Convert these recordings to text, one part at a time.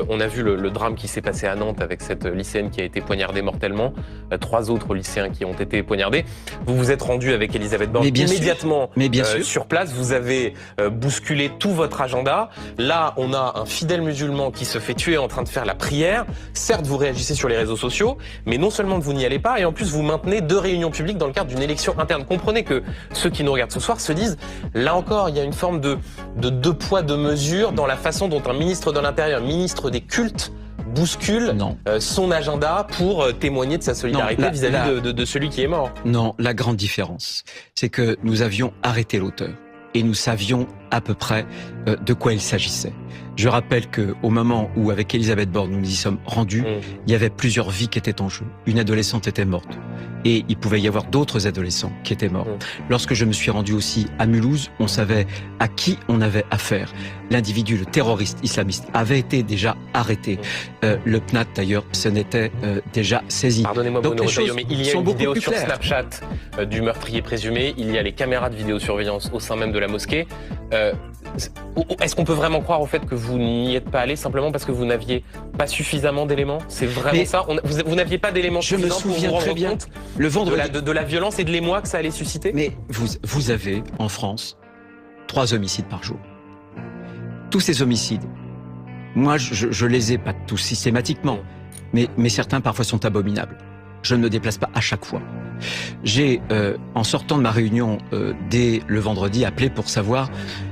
On a vu le drame qui s'est passé à Nantes avec cette lycéenne qui a été poignardée mortellement, 3 autres lycéens qui ont été poignardés. Vous vous êtes rendu avec Elisabeth Borne immédiatement sur place, vous avez bousculé tout votre agenda. Là, on a un fidèle musulman qui se fait tuer en train de faire la prière. Certes, vous réagissez sur les réseaux sociaux, mais non seulement vous n'y allez pas, et en plus vous maintenez 2 réunions publiques dans le cadre d'une élection interne. Comprenez que ceux qui nous regardent ce soir se disent, là encore, il y a une forme de 2 poids, 2 mesures dans la façon dont un ministre de l'Intérieur, ministre des cultes, bouscule son agenda pour témoigner de sa solidarité vis-à-vis de celui qui est mort. Non, la grande différence, c'est que nous avions arrêté l'auteur et nous savions à peu près de quoi il s'agissait. Je rappelle qu'au moment où, avec Elisabeth Borne, nous nous y sommes rendus, il y avait plusieurs vies qui étaient en jeu. Une adolescente était morte. Et il pouvait y avoir d'autres adolescents qui étaient morts. Lorsque je me suis rendu aussi à Mulhouse, on savait à qui on avait affaire. L'individu, le terroriste islamiste, avait été déjà arrêté. Le PNAT, d'ailleurs, ce n'était déjà saisi. Pardonnez-moi, Bruno Retailleau, mais il y a une vidéo sur Snapchat du meurtrier présumé. Il y a les caméras de vidéosurveillance au sein même de la mosquée. Est-ce qu'on peut vraiment croire au fait que vous n'y êtes pas allé simplement parce que vous n'aviez pas suffisamment d'éléments? C'est vraiment ça? Vous n'aviez pas d'éléments suffisants pour vous rendre compte le vendredi de la violence et de l'émoi que ça allait susciter? Mais vous avez, en France, 3 homicides par jour. Tous ces homicides, moi je les ai pas tous systématiquement, mais certains parfois sont abominables. Je ne me déplace pas à chaque fois. J'ai, en sortant de ma réunion dès le vendredi, appelé pour savoir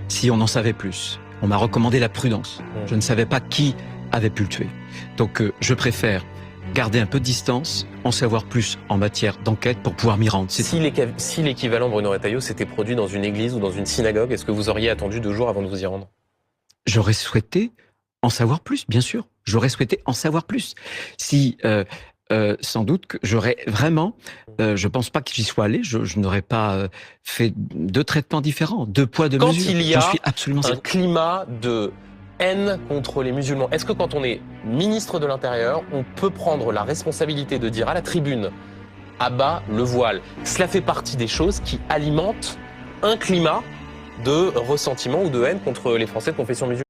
si on en savait plus. On m'a recommandé la prudence. Je ne savais pas qui avait pu le tuer. Donc je préfère garder un peu de distance, en savoir plus en matière d'enquête pour pouvoir m'y rendre. Si l'équivalent, Bruno Retailleau, s'était produit dans une église ou dans une synagogue, est-ce que vous auriez attendu 2 jours avant de vous y rendre? J'aurais souhaité en savoir plus, bien sûr. J'aurais souhaité en savoir plus. Si... sans doute que j'aurais vraiment, je pense pas que j'y sois allé, je n'aurais pas fait 2 traitements différents, 2 poids, 2 mesures. Quand il y a un climat de haine contre les musulmans, est-ce que quand on est ministre de l'Intérieur, on peut prendre la responsabilité de dire à la tribune « abat le voile ». Cela fait partie des choses qui alimentent un climat de ressentiment ou de haine contre les Français de confession musulmane.